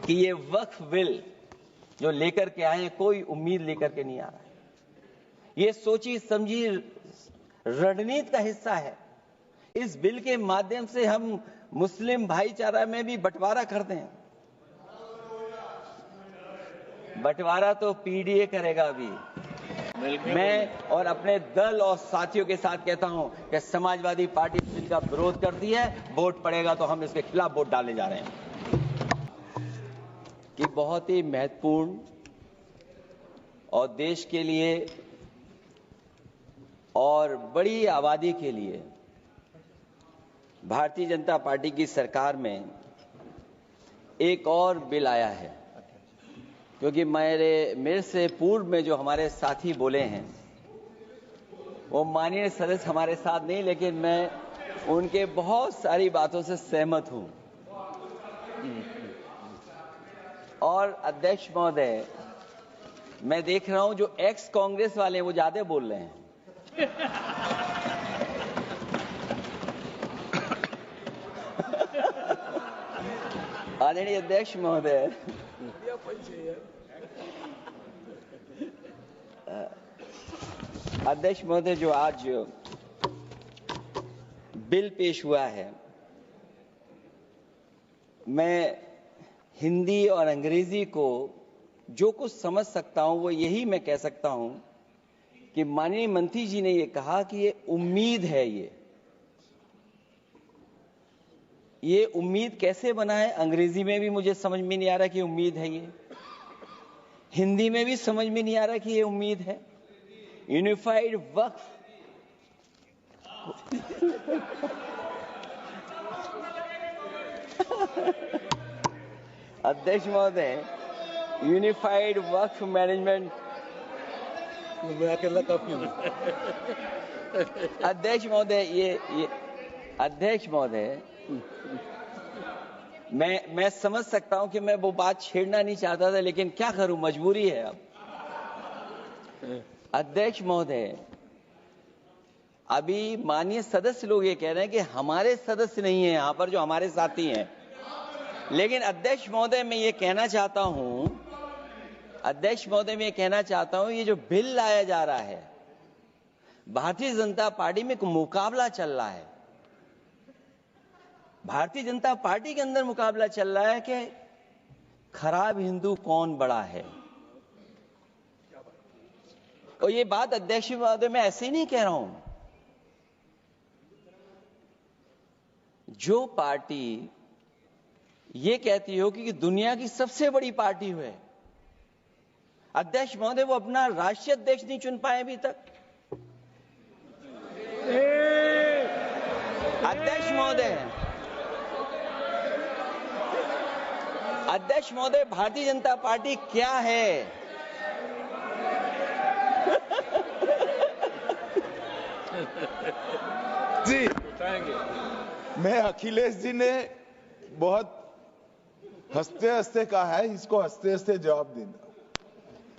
कि ये वक्फ बिल जो लेकर के आए हैं कोई उम्मीद लेकर के नहीं आ रहा है। ये सोची समझी रणनीति का हिस्सा है। इस बिल के माध्यम से हम मुस्लिम भाईचारा में भी बंटवारा करते हैं। बंटवारा तो पीडीए करेगा अभी। मैं और अपने दल और साथियों के साथ कहता हूं कि समाजवादी पार्टी बिल का विरोध करती है, वोट पड़ेगा तो हम इसके खिलाफ वोट डालने जा रहे हैं। कि बहुत ही महत्वपूर्ण और देश के लिए और बड़ी आबादी के लिए भारतीय जनता पार्टी की सरकार में एक और बिल आया है, क्योंकि मेरे से पूर्व में जो हमारे साथी बोले हैं वो माननीय सदस्य हमारे साथ नहीं, लेकिन मैं उनके बहुत सारी बातों से सहमत हूं। और अध्यक्ष महोदय, मैं देख रहा हूं जो एक्स कांग्रेस वाले वो ज्यादा बोल रहे हैं। आदरणीय अध्यक्ष महोदय, अध्यक्ष महोदय, जो आज बिल पेश हुआ है, मैं हिंदी और अंग्रेजी को जो कुछ समझ सकता हूं वो यही मैं कह सकता हूं कि माननीय मंत्री जी ने ये कहा कि ये उम्मीद है। ये उम्मीद कैसे बना है, अंग्रेजी में भी मुझे समझ में नहीं आ रहा कि उम्मीद है ये, हिंदी में भी समझ में नहीं आ रहा कि ये उम्मीद है। यूनिफाइड वक्फ अध्यक्ष महोदय, यूनिफाइड वक्फ मैनेजमेंट, अध्यक्ष महोदय, ये अध्यक्ष महोदय, मैं समझ सकता हूं कि मैं वो बात छेड़ना नहीं चाहता था, लेकिन क्या करूं, मजबूरी है अब। अध्यक्ष महोदय, अभी माननीय सदस्य लोग ये कह रहे हैं कि हमारे सदस्य नहीं है यहां पर जो हमारे साथी हैं, लेकिन अध्यक्ष महोदय मैं ये कहना चाहता हूं, अध्यक्ष महोदय मैं ये कहना चाहता हूं, ये जो बिल लाया जा रहा है, भारतीय जनता पार्टी में एक मुकाबला चल रहा है। भारतीय जनता पार्टी के अंदर मुकाबला चल रहा है कि खराब हिंदू कौन बड़ा है। और ये बात अध्यक्ष महोदय मैं ऐसे ही नहीं कह रहा हूं। जो पार्टी ये कहती हो कि दुनिया की सबसे बड़ी पार्टी है, अध्यक्ष महोदय वो अपना राष्ट्रीय अध्यक्ष नहीं चुन पाए अभी तक। अध्यक्ष महोदय, भारतीय जनता पार्टी क्या है? जी, मैं अखिलेश जी ने बहुत हंसते हंसते कहा है, इसको हंसते हंसते जवाब देना।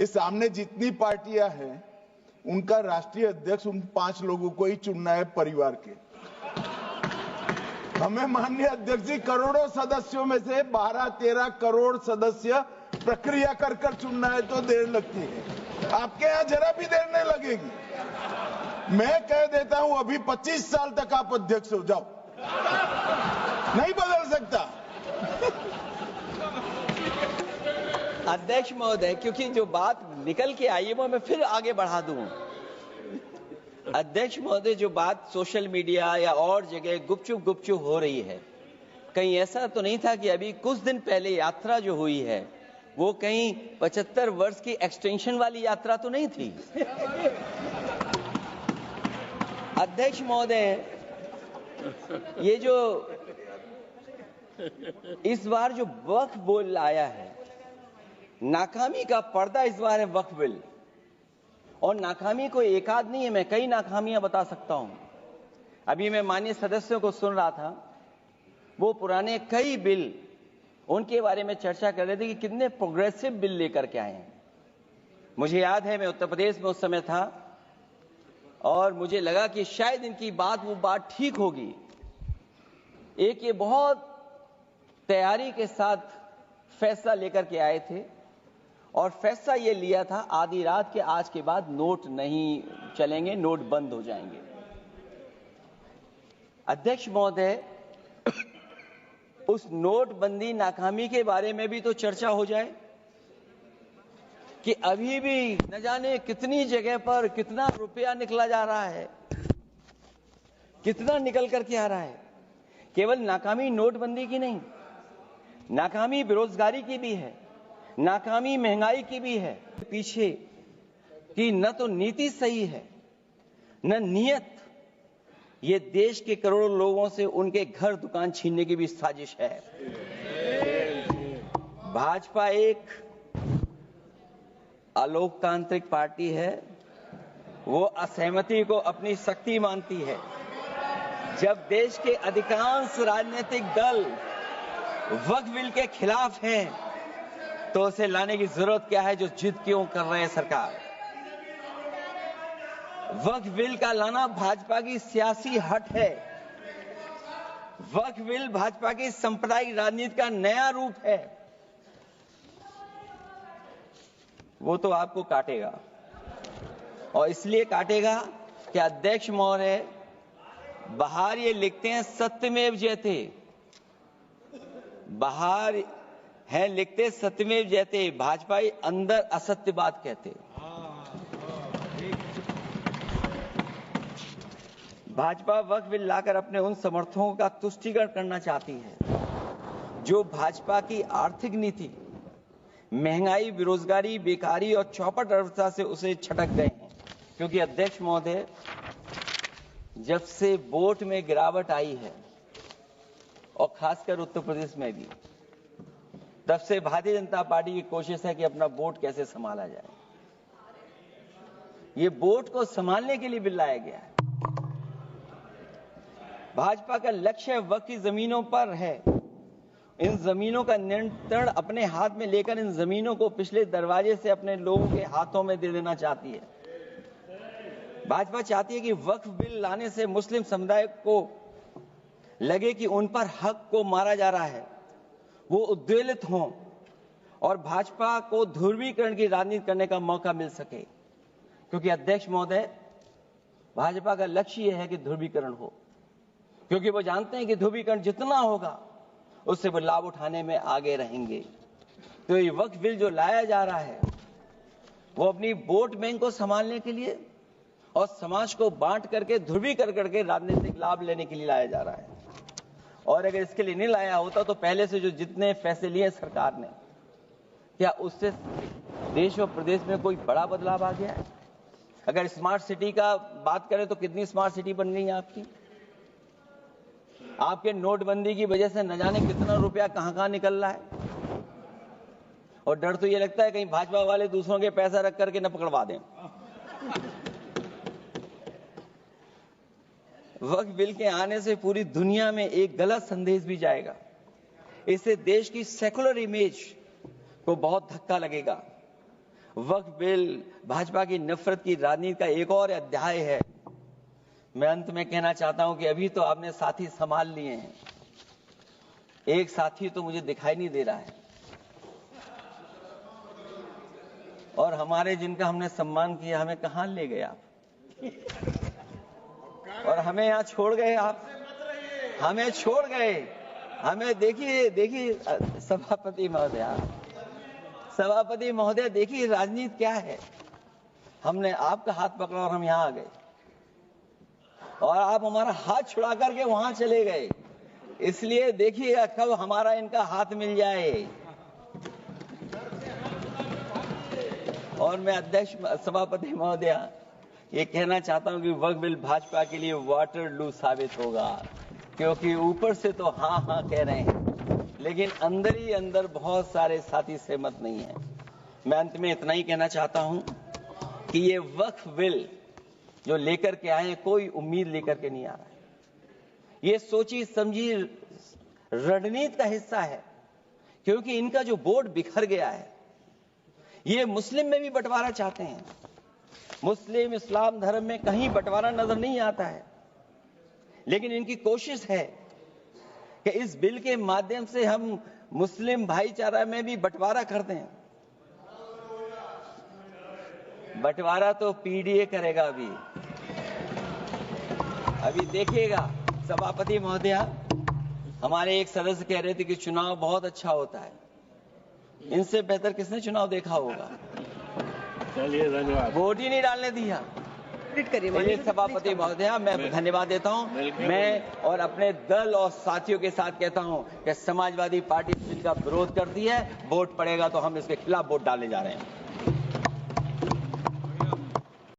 इस सामने जितनी पार्टियां हैं उनका राष्ट्रीय अध्यक्ष उन 5 लोगों को ही चुनना है परिवार के। हमें माननीय अध्यक्ष जी करोड़ों सदस्यों में से 12-13 करोड़ सदस्य प्रक्रिया कर कर चुनना है तो देर लगती है। आपके यहां जरा भी देर नहीं लगेगी। मैं कह देता हूं अभी 25 साल तक आप अध्यक्ष हो जाओ, नहीं बदल सकता। अध्यक्ष महोदय, क्योंकि जो बात निकल के आई है वो मैं फिर आगे बढ़ा दूं। अध्यक्ष महोदय, जो बात सोशल मीडिया या और जगह गुपचुप हो रही है, कहीं ऐसा तो नहीं था कि अभी कुछ दिन पहले यात्रा जो हुई है वो कहीं 75 वर्ष की एक्सटेंशन वाली यात्रा तो नहीं थी। अध्यक्ष महोदय, ये जो इस बार जो वक्फ बिल आया है, नाकामी का पर्दा इस बार है वक्फ बिल। और नाकामी कोई एक आध नहीं है, मैं कई नाकामियां बता सकता हूं। अभी मैं माननीय सदस्यों को सुन रहा था, वो पुराने कई बिल उनके बारे में चर्चा कर रहे थे कि कितने प्रोग्रेसिव बिल लेकर के आए हैं। मुझे याद है मैं उत्तर प्रदेश में उस समय था और मुझे लगा कि शायद इनकी वो बात ठीक होगी। एक ये बहुत तैयारी के साथ फैसला लेकर के आए थे और फैसला ये लिया था आधी रात के आज के बाद नोट नहीं चलेंगे, नोट बंद हो जाएंगे। अध्यक्ष महोदय, उस नोटबंदी नाकामी के बारे में भी तो चर्चा हो जाए कि अभी भी न जाने कितनी जगह पर कितना रुपया निकला जा रहा है, कितना निकल करके आ रहा है। केवल नाकामी नोटबंदी की नहीं, नाकामी बेरोजगारी की भी है, नाकामी महंगाई की भी है। पीछे कि न तो नीति सही है न नियत, ये देश के करोड़ों लोगों से उनके घर दुकान छीनने की भी साजिश है। भाजपा एक अलोकतांत्रिक पार्टी है, वो असहमति को अपनी शक्ति मानती है। जब देश के अधिकांश राजनीतिक दल वक्फ बिल के खिलाफ हैं, तो उसे लाने की जरूरत क्या है जो जिद क्यों कर रहे हैं सरकार। वक्फ बिल का लाना भाजपा की सियासी हट है। वक्फ बिल भाजपा की सांप्रदायिक राजनीति का नया रूप है। वो तो आपको काटेगा, और इसलिए काटेगा कि अध्यक्ष महोदय बाहर ये लिखते हैं सत्यमेव जयते, बाहर है लिखते सत्यमेव जयते, भाजपा अंदर असत्य बात कहते। भाजपा वक्फ बिल लाकर अपने उन समर्थकों का तुष्टीकरण करना चाहती है जो भाजपा की आर्थिक नीति, महंगाई, बेरोजगारी, बेकारी और चौपट अर्थव्यवस्था से उसे छटक गए हैं। क्योंकि अध्यक्ष महोदय, जब से वोट में गिरावट आई है और खासकर उत्तर प्रदेश में भी, तब से भारतीय जनता पार्टी की कोशिश है कि अपना वोट कैसे संभाला जाए। ये वोट को संभालने के लिए बिल लाया गया है। भाजपा का लक्ष्य वक्फ की जमीनों पर है। इन जमीनों का नियंत्रण अपने हाथ में लेकर इन जमीनों को पिछले दरवाजे से अपने लोगों के हाथों में दे देना चाहती है। भाजपा चाहती है कि वक्फ बिल लाने से मुस्लिम समुदाय को लगे कि उन पर हक को मारा जा रहा है, वो उद्वेलित हों और भाजपा को ध्रुवीकरण की राजनीति करने का मौका मिल सके। क्योंकि अध्यक्ष महोदय, भाजपा का लक्ष्य यह है कि ध्रुवीकरण हो, क्योंकि वो जानते हैं कि ध्रुवीकरण जितना होगा उससे वो लाभ उठाने में आगे रहेंगे। तो ये वक्फ बिल जो लाया जा रहा है वो अपनी वोट बैंक को संभालने के लिए और समाज को बांट करके ध्रुवीकरण करके राजनीतिक लाभ लेने के लिए लाया जा रहा है। और अगर इसके लिए नहीं लाया होता तो पहले से जो जितने फैसले लिए सरकार ने, क्या उससे देश और प्रदेश में कोई बड़ा बदलाव आ गया है? अगर स्मार्ट सिटी का बात करें तो कितनी स्मार्ट सिटी बन गई है आपकी? आपके नोटबंदी की वजह से न जाने कितना रुपया कहां निकल रहा है। और डर तो ये लगता है कहीं भाजपा वाले दूसरों के पैसा रख करके न पकड़वा दें। वक्फ बिल के आने से पूरी दुनिया में एक गलत संदेश भी जाएगा। इससे देश की सेकुलर इमेज को बहुत धक्का लगेगा। वक्फ बिल भाजपा की नफरत की राजनीति का एक और अध्याय है। मैं अंत में कहना चाहता हूं कि अभी तो आपने साथी संभाल लिए हैं, एक साथी तो मुझे दिखाई नहीं दे रहा है। और हमारे जिनका हमने सम्मान किया, हमें कहां ले गए आप? और हमें यहां छोड़ गए आप, हमें छोड़ गए। हमें देखिए सभापति महोदय देखिए राजनीति क्या है। हमने आपका हाथ पकड़ा और हम यहां आ गए और आप हमारा हाथ छुड़ा करके वहां चले गए। इसलिए देखिए कब हमारा इनका हाथ मिल जाए। और मैं अध्यक्ष सभापति महोदय ये कहना चाहता हूं कि वक्फ बिल भाजपा के लिए वाटरलू साबित होगा, क्योंकि ऊपर से तो हाँ हाँ कह रहे हैं, लेकिन अंदर ही अंदर बहुत सारे साथी सहमत नहीं है। मैं अंत में इतना ही कहना चाहता हूं कि ये वक्फ बिल जो लेकर के आए, कोई उम्मीद लेकर के नहीं आ रहा है। ये सोची समझी रणनीति का हिस्सा है, क्योंकि इनका जो बोर्ड बिखर गया है, ये मुस्लिम में भी बंटवारा चाहते हैं। मुस्लिम इस्लाम धर्म में कहीं बंटवारा नजर नहीं आता है, लेकिन इनकी कोशिश है कि इस बिल के माध्यम से हम मुस्लिम भाईचारा में भी बंटवारा करते हैं। बंटवारा तो पीडीए करेगा। अभी देखिएगा। सभापति महोदया, हमारे एक सदस्य कह रहे थे कि चुनाव बहुत अच्छा होता है। इनसे बेहतर किसने चुनाव देखा होगा? चलिए धन्यवाद। वोट ही नहीं डालने दिया। चलिए सभापति महोदया, मैं धन्यवाद देता हूं। मैं और अपने दल और साथियों के साथ कहता हूं कि समाजवादी पार्टी बिल का विरोध करती है। वोट पड़ेगा तो हम इसके खिलाफ वोट डालने जा रहे हैं।